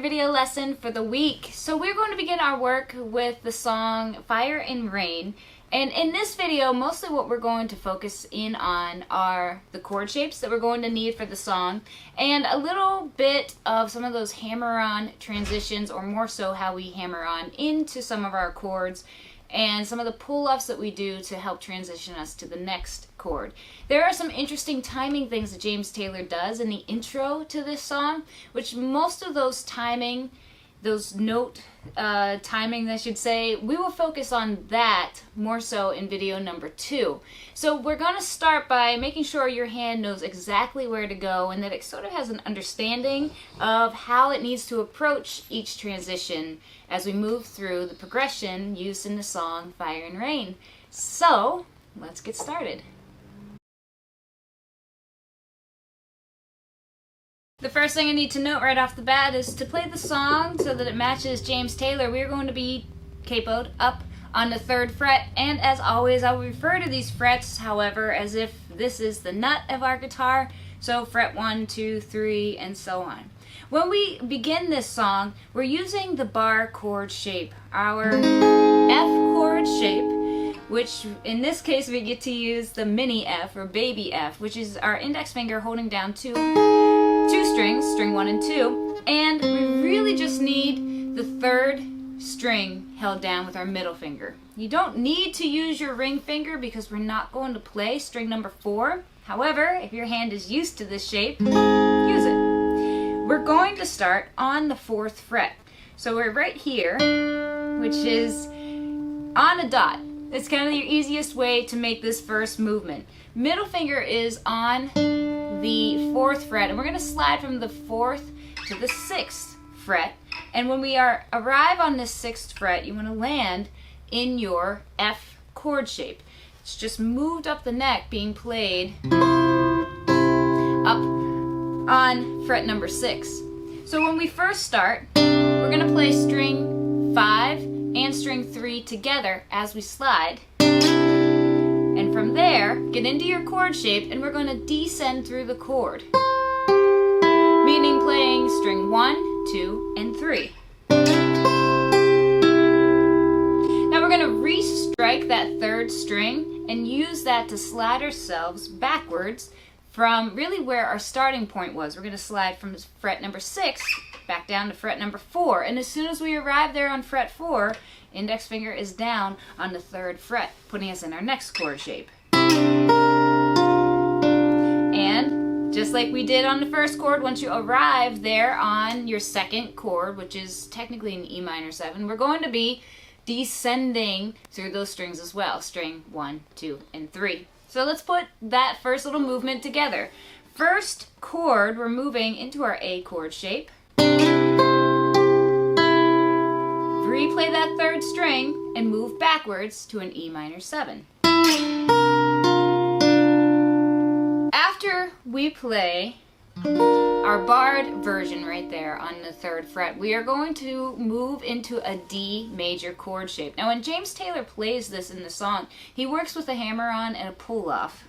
your video lesson for the week. So we're going to begin our work with the song Fire and Rain. And in this video, mostly what we're going to focus in on are the chord shapes that we're going to need for the song, and a little bit of some of those hammer-on transitions, or more so how we hammer on into some of our chords, and some of the pull-offs that we do to help transition us to the next chord. There are some interesting timing things that James Taylor does in the intro to this song, which most of those timing, those note timing, I should say, we will focus on that more so in video number 2. So we're going to start by making sure your hand knows exactly where to go and that it sort of has an understanding of how it needs to approach each transition as we move through the progression used in the song Fire and Rain. So let's get started. The first thing I need to note right off the bat is to play the song so that it matches James Taylor. We are going to be capoed up on the 3rd fret, and as always I will refer to these frets, however, as if this is the nut of our guitar, so fret 1, 2, 3, and so on. When we begin this song, we're using the bar chord shape, our F chord shape, which in this case we get to use the mini F or baby F, which is our index finger holding down two strings, string 1 and 2, and we really just need the 3rd string held down with our middle finger. You don't need to use your ring finger because we're not going to play string number 4. However, if your hand is used to this shape, use it. We're going to start on the 4th fret. So we're right here, which is on a dot. It's kind of your easiest way to make this first movement. Middle finger is on the 4th fret, and we're going to slide from the 4th to the 6th fret. And when we arrive on this 6th fret, you want to land in your F chord shape. It's just moved up the neck, being played up on fret number 6. So when we first start, we're going to play string 5 and string 3 together as we slide. And from there, get into your chord shape, and we're going to descend through the chord, meaning playing string 1, 2, and 3. Now we're going to re-strike that 3rd string and use that to slide ourselves backwards from really where our starting point was. We're going to slide from fret number 6 back down to fret number 4, and as soon as we arrive there on fret 4, index finger is down on the 3rd fret, putting us in our next chord shape. And just like we did on the 1st chord, once you arrive there on your 2nd chord, which is technically an E minor 7, we're going to be descending through those strings as well, string 1, 2, and 3. So let's put that first little movement together. First chord, we're moving into our A chord shape. Replay that 3rd string and move backwards to an E minor 7. After we play our barred version right there on the 3rd fret, we are going to move into a D major chord shape. Now when James Taylor plays this in the song, he works with a hammer-on and a pull-off,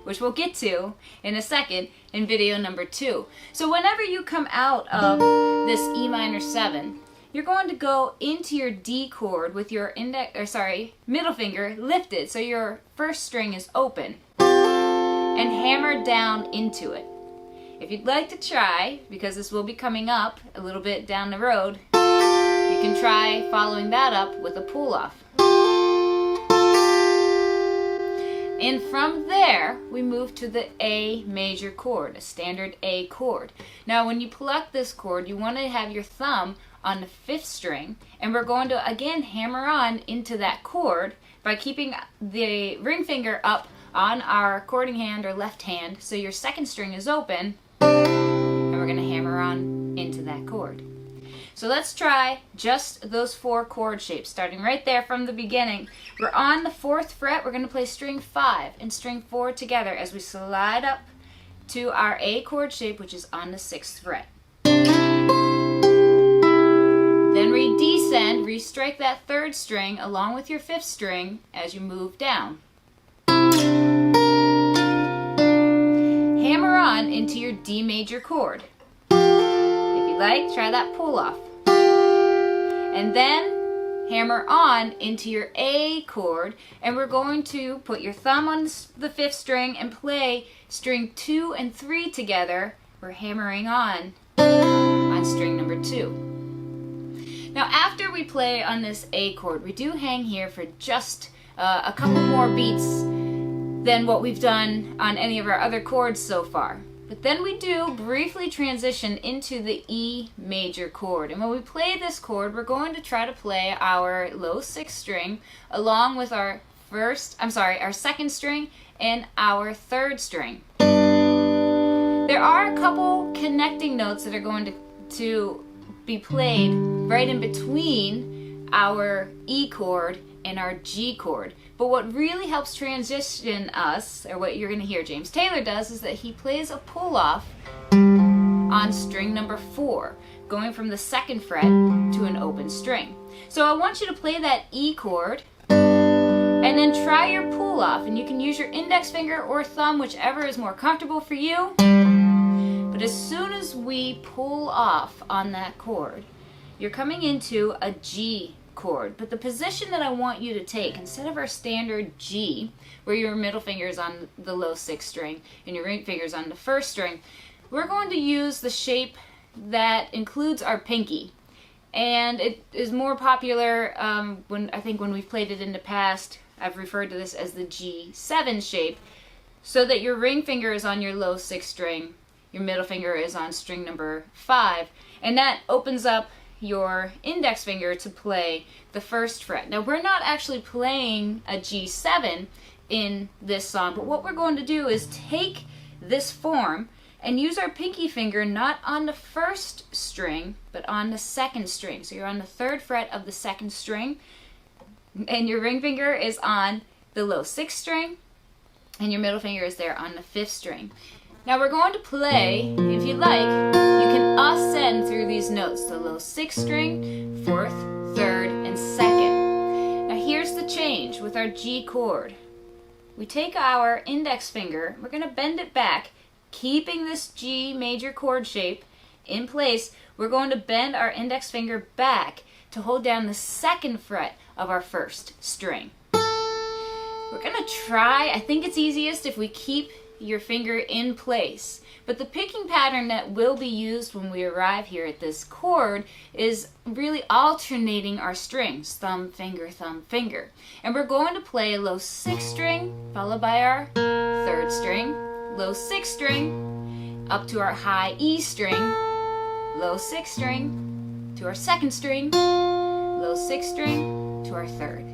which we'll get to in a second in video number 2. So whenever you come out of this E minor 7, you're going to go into your D chord with your middle finger lifted, so your 1st string is open, and hammer down into it. If you'd like to try, because this will be coming up a little bit down the road, you can try following that up with a pull-off. And from there, we move to the A major chord, a standard A chord. Now, when you pluck this chord, you want to have your thumb on the 5th string, and we're going to, again, hammer on into that chord by keeping the ring finger up on our chording hand or left hand, so your 2nd string is open, and we're going to hammer on into that chord. So let's try just those 4 chord shapes, starting right there from the beginning. We're on the 4th fret. We're going to play string 5 and string 4 together as we slide up to our A chord shape, which is on the 6th fret. Then we descend, re-strike that 3rd string along with your 5th string as you move down. Hammer on into your D major chord. like, try that pull off. And then hammer on into your A chord, and we're going to put your thumb on the 5th string and play string 2 and 3 together. We're hammering on string number 2. Now after we play on this A chord, we do hang here for just a couple more beats than what we've done on any of our other chords so far. But then we do briefly transition into the E major chord. And when we play this chord, we're going to try to play our low 6th string along with our 2nd string and our 3rd string. There are a couple connecting notes that are going to be played right in between our E chord and our G chord. But what really helps transition us, or what you're going to hear James Taylor does, is that he plays a pull-off on string number 4, going from the 2nd fret to an open string. So I want you to play that E chord, and then try your pull-off, and you can use your index finger or thumb, whichever is more comfortable for you. But as soon as we pull off on that chord, you're coming into a G chord. But the position that I want you to take, instead of our standard G, where your middle finger is on the low 6th string and your ring finger is on the 1st string, we're going to use the shape that includes our pinky. And it is more popular when we've played it in the past. I've referred to this as the G7 shape, so that your ring finger is on your low 6th string, your middle finger is on string number 5, and that opens up your index finger to play the 1st fret. Now we're not actually playing a G7 in this song, but what we're going to do is take this form and use our pinky finger not on the 1st string, but on the 2nd string. So you're on the 3rd fret of the 2nd string, and your ring finger is on the low 6th string, and your middle finger is there on the 5th string. Now we're going to play, if you'd like, you can ascend through these notes, the low 6th string, 4th, 3rd, and 2nd. Now here's the change with our G chord. We take our index finger, we're going to bend it back, keeping this G major chord shape in place. We're going to bend our index finger back to hold down the 2nd fret of our 1st string. We're going to try, I think it's easiest if we keep your finger in place. But the picking pattern that will be used when we arrive here at this chord is really alternating our strings, thumb, finger, thumb, finger. And we're going to play a low 6th string, followed by our 3rd string, low 6th string, up to our high E string, low 6th string, to our 2nd string, low 6th string, to our 3rd.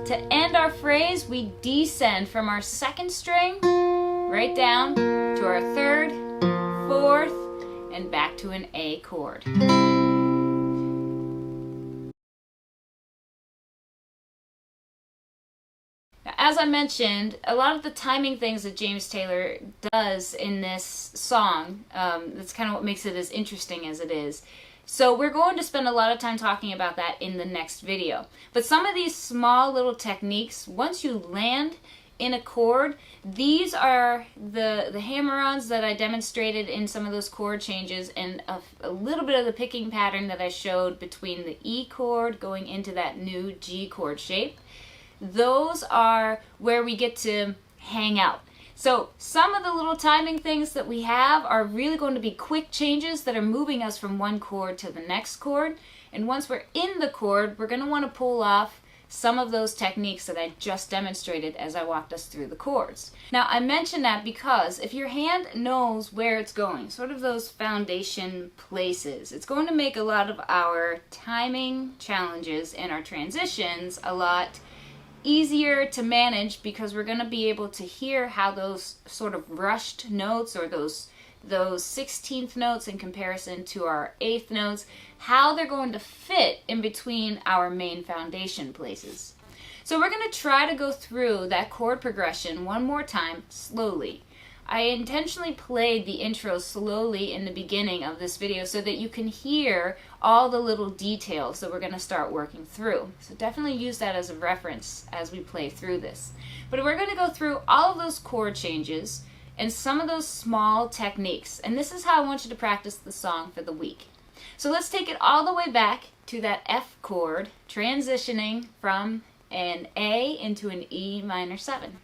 To end our phrase, we descend from our 2nd string right down to our 3rd, 4th, and back to an A chord. Now, as I mentioned, a lot of the timing things that James Taylor does in this song, that's kind of what makes it as interesting as it is. So we're going to spend a lot of time talking about that in the next video. But some of these small little techniques, once you land in a chord, these are the hammer-ons that I demonstrated in some of those chord changes, and a little bit of the picking pattern that I showed between the E chord going into that new G chord shape. Those are where we get to hang out. So some of the little timing things that we have are really going to be quick changes that are moving us from one chord to the next chord. And once we're in the chord, we're going to want to pull off some of those techniques that I just demonstrated as I walked us through the chords. Now I mention that because if your hand knows where it's going, sort of those foundation places, it's going to make a lot of our timing challenges and our transitions a lot easier to manage, because we're going to be able to hear how those sort of rushed notes, or those 16th notes in comparison to our 8th notes, how they're going to fit in between our main foundation places. So we're going to try to go through that chord progression one more time slowly. I intentionally played the intro slowly in the beginning of this video so that you can hear all the little details that we're going to start working through. So definitely use that as a reference as we play through this. But we're going to go through all of those chord changes and some of those small techniques. And this is how I want you to practice the song for the week. So let's take it all the way back to that F chord, transitioning from an A into an E minor 7.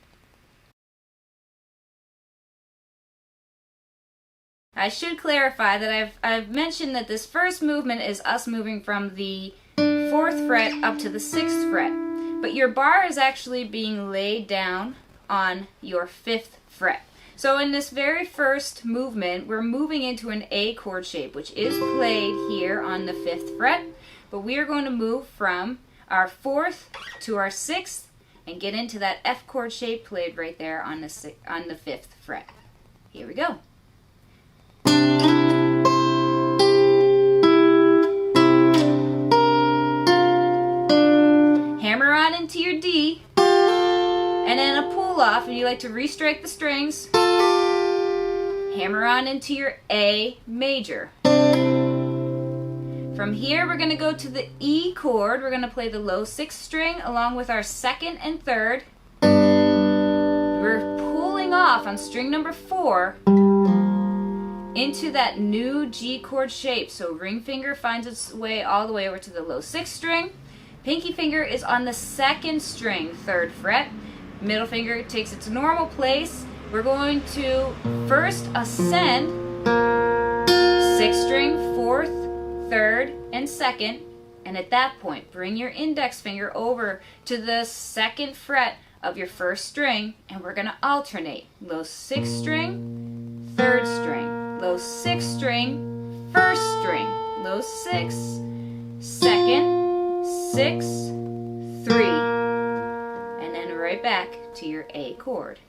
I should clarify that I've mentioned that this first movement is us moving from the 4th fret up to the 6th fret, but your bar is actually being laid down on your 5th fret. So in this very first movement, we're moving into an A chord shape, which is played here on the 5th fret, but we are going to move from our 4th to our 6th and get into that F chord shape played right there on the 5th fret. Here we go. Hammer on into your D, and then a pull off, and you like to restrike the strings. Hammer on into your A major. From here we're going to go to the E chord. We're going to play the low 6th string along with our 2nd and 3rd. We're pulling off on string number 4 into that new G chord shape. So ring finger finds its way all the way over to the low 6th string. Pinky finger is on the 2nd string, 3rd fret. Middle finger takes its normal place. We're going to first ascend 6th string, 4th, 3rd, and 2nd. And at that point, bring your index finger over to the 2nd fret of your 1st string, and we're going to alternate low 6th string, 3rd string, low 6th string, 1st string, low 6, 2nd, 6, 3, and then right back to your A chord.